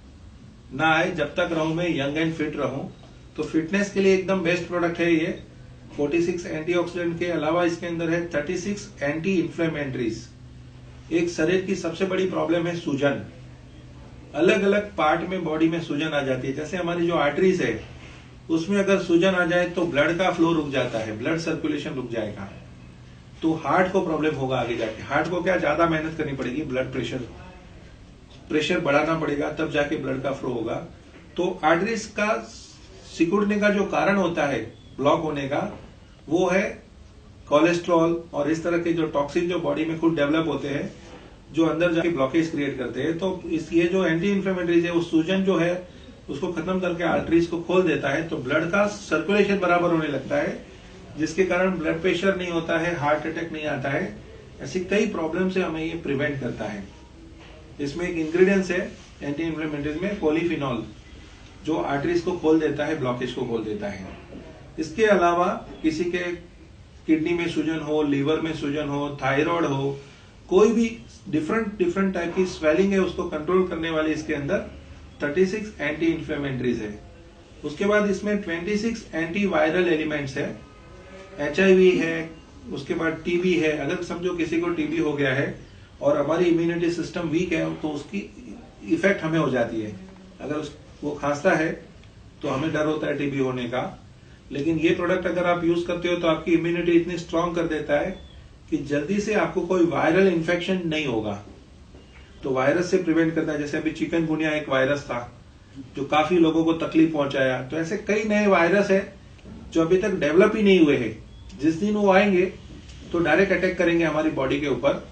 ना आए, जब तक रहूं मैं यंग एंड फिट रहूं। तो फिटनेस के लिए एकदम बेस्ट प्रोडक्ट है ये। 46 एंटीऑक्सीडेंट के अलावा इसके अंदर है 36 एंटी इंफ्लेमेटरीज। एक शरीर की सबसे बड़ी प्रॉब्लम है सूजन। अलग अलग पार्ट में बॉडी में सूजन आ जाती है। जैसे हमारी जो आर्टरीज है उसमें अगर सूजन आ जाए तो ब्लड का फ्लो रुक जाता है, ब्लड सर्कुलेशन रुक जाएगा। तो हार्ट को प्रॉब्लम होगा आगे जाके। हार्ट को क्या ज्यादा मेहनत करनी पड़ेगी, ब्लड प्रेशर बढ़ाना पड़ेगा, तब जाके ब्लड का फ्लो होगा। तो आर्टरीज का सिकुड़ने का जो कारण होता है ब्लॉक होने का, वो है कोलेस्ट्रॉल और इस तरह के जो टॉक्सिन जो बॉडी में खुद डेवलप होते हैं, जो अंदर जाके ब्लॉकेज क्रिएट करते हैं। तो ये जो एंटी इंफ्लेमेटरीज है वो सूजन जो है उसको खत्म करके आर्टरीज को खोल देता है, तो ब्लड का सर्कुलेशन बराबर होने लगता है, जिसके कारण ब्लड प्रेशर नहीं होता है, हार्ट अटैक नहीं आता है। ऐसी कई प्रॉब्लम से हमें ये प्रिवेंट करता है। इसमें एक इंग्रेडिएंट्स है एंटी इंफ्लेमेटरीज में, पॉलीफिनॉल, जो आर्टरीज को खोल देता है, ब्लॉकेज को खोल देता है। इसके अलावा किसी के किडनी में सूजन हो, लीवर में सूजन हो, थायराइड हो, कोई भी डिफरेंट टाइप की स्वेलिंग है उसको कंट्रोल करने वाली इसके अंदर 36 एंटी इंफ्लेमेटरीज है। उसके बाद इसमें 26 एंटी वायरल एलिमेंट्स है। HIV है, उसके बाद TB है। अगर समझो किसी को TB हो गया है और हमारी इम्यूनिटी सिस्टम वीक है तो उसकी इफेक्ट हमें हो जाती है। अगर वो खांसता है तो हमें डर होता है TB होने का, लेकिन ये प्रोडक्ट अगर आप यूज करते हो तो आपकी इम्यूनिटी इतनी स्ट्रांग कर देता है कि जल्दी से आपको कोई वायरल इन्फेक्शन नहीं होगा। तो वायरस से प्रिवेंट करता है। जैसे अभी चिकनगुनिया एक वायरस था जो काफी लोगों को तकलीफ पहुंचाया, तो ऐसे कई नए वायरस है जो अभी तक डेवलप ही नहीं हुए हैं। जिस दिन वो आएंगे तो डायरेक्ट अटैक करेंगे हमारी बॉडी के ऊपर।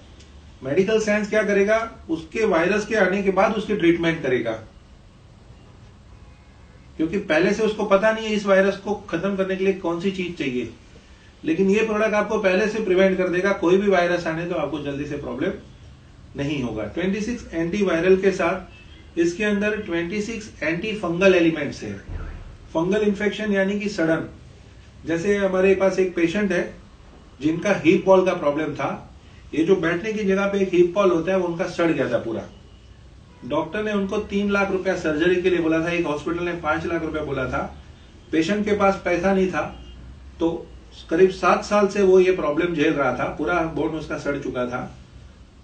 मेडिकल साइंस क्या करेगा, उसके वायरस के आने के बाद उसकी ट्रीटमेंट करेगा, क्योंकि पहले से उसको पता नहीं है इस वायरस को खत्म करने के लिए कौन सी चीज चाहिए। लेकिन ये प्रोडक्ट आपको पहले से प्रिवेंट कर देगा, कोई भी वायरस आने तो आपको जल्दी से प्रॉब्लम नहीं होगा। 26 एंटी वायरल के साथ इसके अंदर 26 एंटी फंगल एलिमेंट्स है। फंगल इन्फेक्शन यानी कि सड़न। जैसे हमारे पास एक पेशेंट है जिनका हिप बॉल का प्रॉब्लम था। ये जो बैठने की जगह पे एक हिप बॉल होता है वो उनका सड़ गया था पूरा। डॉक्टर ने उनको 3 लाख रुपया सर्जरी के लिए बोला था, एक हॉस्पिटल ने 5 लाख रुपया बोला था। पेशेंट के पास पैसा नहीं था, तो करीब 7 साल से वो ये प्रॉब्लम झेल रहा था, पूरा बोन उसका सड़ चुका था।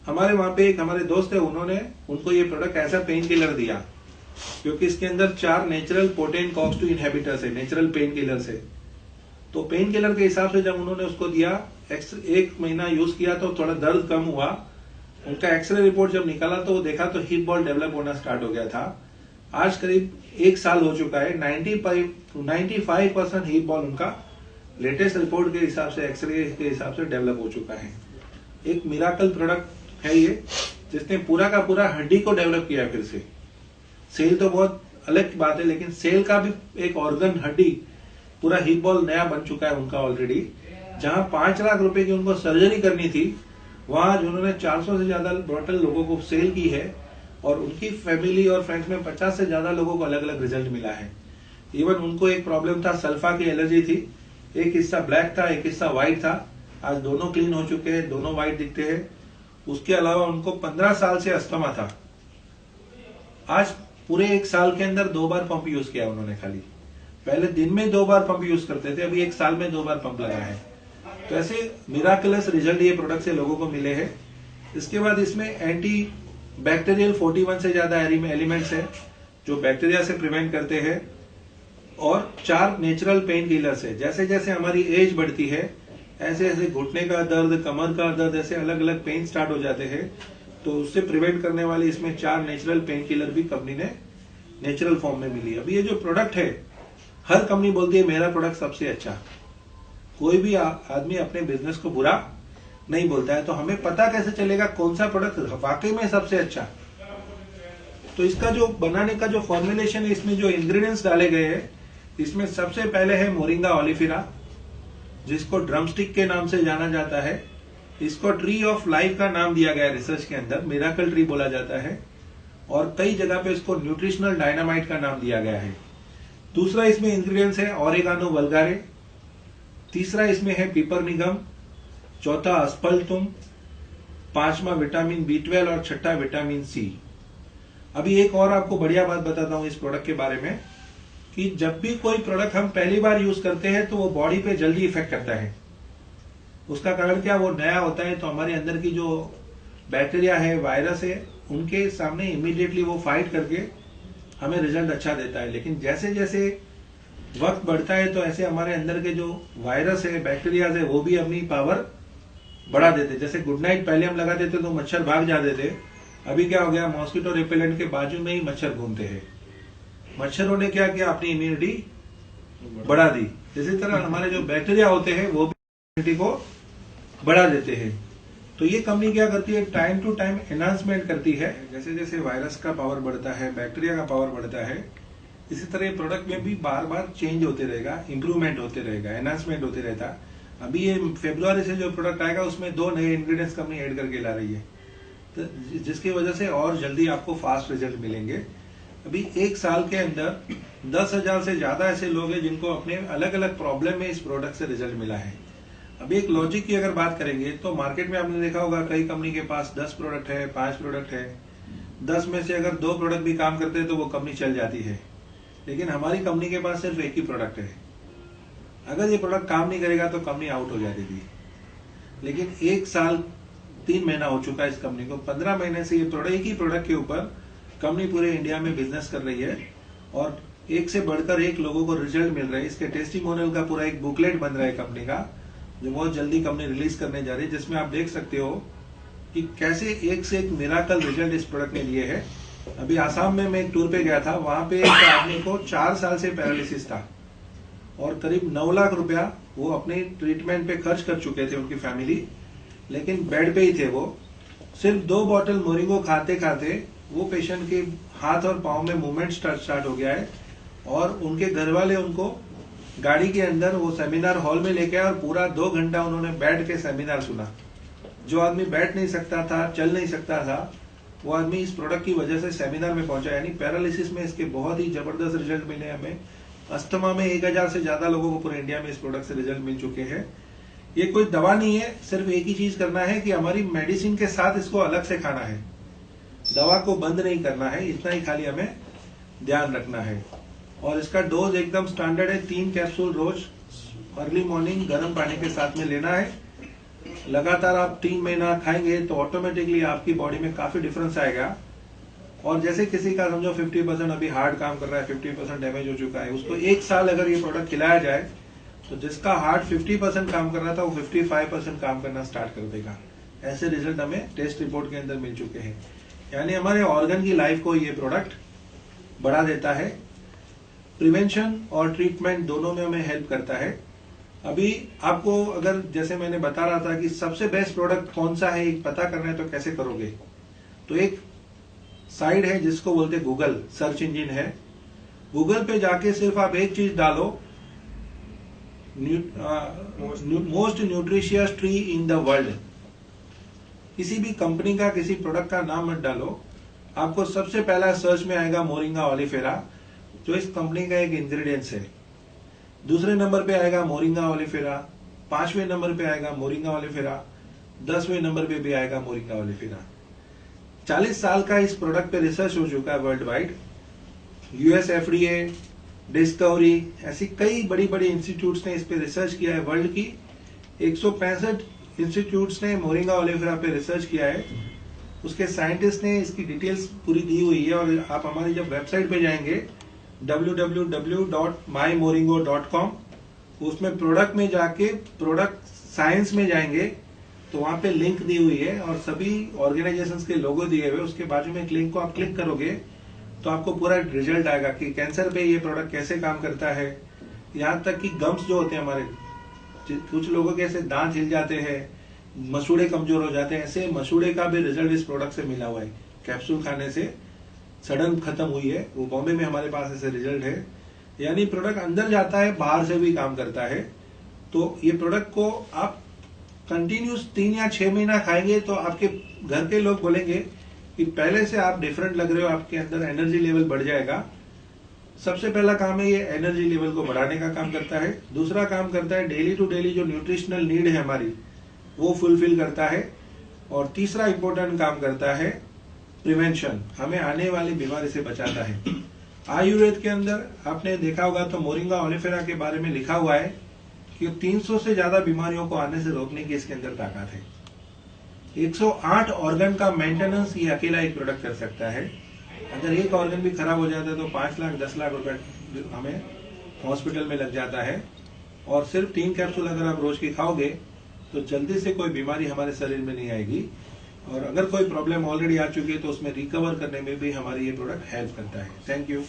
हमारे वहां पे एक हमारे दोस्त है, उन्होंने उनको ये प्रोडक्ट ऐसा पेन किलर दिया, क्योंकि इसके अंदर 4 नेचुरल पोटेंट कॉक्स 2 इनहिबिटर्स है, नेचुरल पेन किलर्स है। तो पेन किलर के हिसाब से जब उन्होंने उसको दिया, 1 महीना यूज किया तो थोड़ा दर्द कम हुआ। उनका एक्सरे रिपोर्ट जब निकाला तो वो देखा तो हिप बॉल डेवलप होना स्टार्ट हो गया था। आज करीब 1 साल हो चुका है। 95% हिप बॉल उनका लेटेस्ट रिपोर्ट के हिसाब से, एक्सरे के हिसाब से डेवलप हो चुका है। एक मिराकल प्रोडक्ट है ये, जिसने पूरा का पूरा हड्डी को डेवलप किया है फिर से। सेल तो बहुत अलग बात है, लेकिन सेल का भी एक ऑर्गन, हड्डी, पूरा हिप बॉल नया बन चुका है उनका ऑलरेडी। जहां 5 लाख रुपए की उनको सर्जरी करनी थी, वहां आज उन्होंने 400 से ज्यादा बॉटल लोगों को सेल की है, और उनकी फैमिली और फ्रेंड्स में 50 से ज्यादा लोगों को अलग अलग रिजल्ट मिला है। इवन उनको एक प्रॉब्लम था, सल्फा की एलर्जी थी, एक हिस्सा ब्लैक था, एक हिस्सा व्हाइट था। आज दोनों क्लीन हो चुके हैं, दोनों व्हाइट दिखते हैं। उसके अलावा उनको 15 साल से अस्थमा था। आज पूरे 1 साल के अंदर 2 बार पंप यूज किया उन्होंने खाली। पहले दिन में 2 बार पंप यूज करते थे, अभी 1 साल में 2 बार पंप लगा है। तो ऐसे मिराकुलस रिजल्ट ये प्रोडक्ट से लोगों को मिले हैं। इसके बाद इसमें एंटी बैक्टीरियल 41 से ज्यादा एलिमेंट्स है जो बैक्टीरिया से प्रिवेंट करते हैं, और 4 नेचुरल पेन किलर्स है। जैसे जैसे हमारी एज बढ़ती है, ऐसे ऐसे घुटने का दर्द, कमर का दर्द, ऐसे अलग अलग पेन स्टार्ट हो जाते हैं। तो उससे प्रिवेंट करने वाली इसमें 4 नेचुरल पेन किलर भी कंपनी ने नेचुरल फॉर्म में मिली। अभी ये जो प्रोडक्ट है, हर कंपनी बोलती है मेरा प्रोडक्ट सबसे अच्छा। कोई भी आदमी अपने बिजनेस को बुरा नहीं बोलता है। तो हमें पता कैसे चलेगा कौन सा प्रोडक्ट वाकई में सबसे अच्छा? तो इसका जो बनाने का जो फॉर्मुलेशन है, इसमें जो इंग्रेडिएंट्स डाले गए हैं, इसमें सबसे पहले है मोरिंगा ओलिफेरा, जिसको ड्रमस्टिक के नाम से जाना जाता है। इसको ट्री ऑफ लाइफ का नाम दिया गया है रिसर्च के अंदर, मिराकल ट्री बोला जाता है, और कई जगह पे इसको न्यूट्रिशनल डायनामाइट का नाम दिया गया है। दूसरा इसमें इंग्रेडिएंट्स है ऑरिगानो वल्गारे, तीसरा इसमें है पिपरनिगम, चौथा अस्पल्टुम, पांचवा विटामिन B12 और छठा विटामिन C। अभी एक और आपको बढ़िया बात बताता हूं इस प्रोडक्ट के बारे में, कि जब भी कोई प्रोडक्ट हम पहली बार यूज करते हैं तो वो बॉडी पे जल्दी इफेक्ट करता है। उसका कारण क्या? वो नया होता है, तो हमारे अंदर की जो बैक्टीरिया है, वायरस है, उनके सामने इमीडिएटली वो फाइट करके हमें रिजल्ट अच्छा देता है। लेकिन जैसे जैसे वक्त बढ़ता है तो ऐसे हमारे अंदर के जो वायरस है, बैक्टीरिया है, वो भी अपनी पावर बढ़ा देते। जैसे गुड नाइट पहले हम लगाते थे तो मच्छर भाग जाते थे, अभी क्या हो गया, मॉस्किटो रिपेलेंट के बाजू में ही मच्छर घूमते हैं। मच्छरों ने क्या किया? अपनी इम्यूनिटी बढ़ा दी। इसी तरह हमारे जो बैक्टीरिया होते हैं वो भी इम्यूनिटी को बढ़ा देते हैं। तो ये कंपनी क्या करती है? टाइम टू टाइम एनहांसमेंट करती है। जैसे जैसे वायरस का पावर बढ़ता है, बैक्टीरिया का पावर बढ़ता है, इसी तरह प्रोडक्ट में भी बार बार चेंज होते रहेगा, इंप्रूवमेंट होते रहेगा, एनहांसमेंट होते रहता। अभी ये फरवरी से जो प्रोडक्ट आएगा उसमें 2 नए इंग्रेडिएंट्स कंपनी ऐड करके ला रही है, तो जिसकी वजह से और जल्दी आपको फास्ट रिजल्ट मिलेंगे। अभी 1 साल के अंदर 10,000 से ज्यादा ऐसे लोग हैं जिनको अपने अलग अलग प्रॉब्लम में इस प्रोडक्ट से रिजल्ट मिला है। अभी एक लॉजिक की अगर बात करेंगे तो मार्केट में आपने देखा होगा कई कंपनी के पास 10 प्रोडक्ट है, 5 प्रोडक्ट है। 10 में से अगर 2 प्रोडक्ट भी काम करते हैं तो वो कंपनी चल जाती है। लेकिन हमारी कंपनी के पास सिर्फ एक ही प्रोडक्ट है। अगर ये प्रोडक्ट काम नहीं करेगा तो कंपनी आउट हो जाती थी। लेकिन 1 साल 3 महीना हो चुका है इस कंपनी को। 15 महीने से ये प्रोडक्ट, एक ही प्रोडक्ट के ऊपर कंपनी पूरे इंडिया में बिजनेस कर रही है और एक से बढ़कर एक लोगों को रिजल्ट मिल रहा है। इसके टेस्टिमोनियल का पूरा एक बुकलेट बन रहा है कंपनी का, जो बहुत जल्दी कंपनी रिलीज करने जा रही है, जिसमें आप देख सकते हो कि कैसे एक से एक मिराकल रिजल्ट इस प्रोडक्ट ने लिए है। अभी आसाम में मैं एक टूर पे गया था, वहां पे एक आदमी को 4 साल से पैरालिसिस था और करीब 9 लाख रुपया वो अपने ट्रीटमेंट पे खर्च कर चुके थे, उनकी फैमिली, लेकिन बेड पे ही थे वो। सिर्फ 2 बॉटल मोरिंगो खाते खाते वो पेशेंट के हाथ और पांव में मूवमेंट स्टार्ट हो गया है और उनके घर वाले उनको गाड़ी के अंदर वो सेमिनार हॉल में लेके आए और पूरा 2 घंटा उन्होंने बैठ के सेमिनार सुना। जो आदमी बैठ नहीं सकता था, चल नहीं सकता था, वो आदमी इस प्रोडक्ट की वजह से सेमिनार में पहुंचा। यानी पैरालिसिस में इसके बहुत ही जबरदस्त रिजल्ट मिले हमें। अस्थमा में 1000 से ज्यादा लोगों को पूरे इंडिया में इस प्रोडक्ट से रिजल्ट मिल चुके हैं। ये कोई दवा नहीं है, सिर्फ एक ही चीज करना है कि हमारी मेडिसिन के साथ इसको अलग से खाना है, दवा को बंद नहीं करना है, इतना ही खाली हमें ध्यान रखना है। और इसका डोज एकदम स्टैंडर्ड है, 3 कैप्सूल रोज अर्ली मॉर्निंग गर्म पानी के साथ में लेना है। लगातार आप 3 महीना खाएंगे तो ऑटोमेटिकली आपकी बॉडी में काफी डिफरेंस आएगा। और जैसे किसी का समझो 50% अभी हार्ट काम कर रहा है, 50% डैमेज हो चुका है, उसको 1 साल अगर ये प्रोडक्ट खिलाया जाए तो जिसका हार्ट 50% काम कर रहा था वो 55% काम करना स्टार्ट कर देगा। ऐसे रिजल्ट हमें टेस्ट रिपोर्ट के अंदर मिल चुके हैं। यानी हमारे ऑर्गन की लाइफ को ये प्रोडक्ट बढ़ा देता है। प्रिवेंशन और ट्रीटमेंट दोनों में हमें हेल्प करता है। अभी आपको अगर जैसे मैंने बता रहा था कि सबसे बेस्ट प्रोडक्ट कौन सा है पता करना है तो कैसे करोगे, तो एक साइट है जिसको बोलते गूगल, सर्च इंजिन है। गूगल पे जाके सिर्फ आप एक चीज डालो, most nutritious tree in the world. किसी भी कंपनी का, किसी प्रोडक्ट का नाम मत डालो, आपको सबसे पहला सर्च में आएगा मोरिंगा ओलिफेरा, जो इस कंपनी का एक इंग्रेडिएंट्स है। दूसरे नंबर पे आएगा मोरिंगा ओलिफेरा, 5वें नंबर पे आएगा मोरिंगा ओलिफेरा, 10वें नंबर पे भी आएगा मोरिंगा ओलिफेरा। 40 साल का इस प्रोडक्ट पे रिसर्च हो चुका है world wide. US FDA, discovery, ऐसी कई बड़ी बड़ी इंस्टीट्यूट्स ने इस पे रिसर्च किया है। वर्ल्ड की 165 इंस्टीट्यूट्स ने मोरिंगा ओलिफेरा पे रिसर्च किया है। उसके साइंटिस्ट ने इसकी डिटेल्स पूरी दी हुई है और आप हमारी जब वेबसाइट पे जाएंगे www.mymoringo.com, उसमें प्रोडक्ट में जाके प्रोडक्ट साइंस में जाएंगे तो वहां पे लिंक दी हुई है और सभी ऑर्गेनाइजेशंस के लोगो दिए हुए, उसके बाजू में एक लिंक को आप क्लिक करोगे तो आपको पूरा रिजल्ट आएगा कि कैंसर पे ये प्रोडक्ट कैसे काम करता है। यहाँ तक कि गम्स जो होते हैं हमारे, कुछ लोगों के ऐसे दांत हिल जाते हैं, मसूड़े कमजोर हो जाते हैं, ऐसे मसूड़े का भी रिजल्ट इस प्रोडक्ट से मिला हुआ है। कैप्सूल खाने से सडन खत्म हुई है, वो बॉम्बे में हमारे पास ऐसे रिजल्ट है। यानी प्रोडक्ट अंदर जाता है, बाहर से भी काम करता है। तो ये प्रोडक्ट को आप कंटिन्यूस 3 या 6 महीना खाएंगे तो आपके घर के लोग बोलेंगे कि पहले से आप डिफरेंट लग रहे हो, आपके अंदर एनर्जी लेवल बढ़ जाएगा। सबसे पहला काम है ये एनर्जी लेवल को बढ़ाने का काम करता है। दूसरा काम करता है डेली टू डेली जो न्यूट्रिशनल नीड है हमारी, वो फुलफिल करता है। और तीसरा इंपॉर्टेंट काम करता है प्रिवेंशन, हमें आने वाली बीमारी से बचाता है। आयुर्वेद के अंदर आपने देखा होगा तो मोरिंगा ओलेफेरा के बारे में लिखा हुआ है कि 300 से ज्यादा बीमारियों को आने से रोकने की इसके अंदर ताकत है। 108 ऑर्गन का मेंटेनेंस ये अकेला एक प्रोडक्ट कर सकता है। अगर एक ऑर्गन भी खराब हो जाता है तो 5 लाख 10 लाख रुपए हमें हॉस्पिटल में लग जाता है। और सिर्फ 3 कैप्सूल अगर आप रोज की खाओगे तो जल्दी से कोई बीमारी हमारे शरीर में नहीं आएगी। और अगर कोई प्रॉब्लम ऑलरेडी आ चुकी है तो उसमें रिकवर करने में भी हमारी ये प्रोडक्ट हेल्प करता है। Thank you.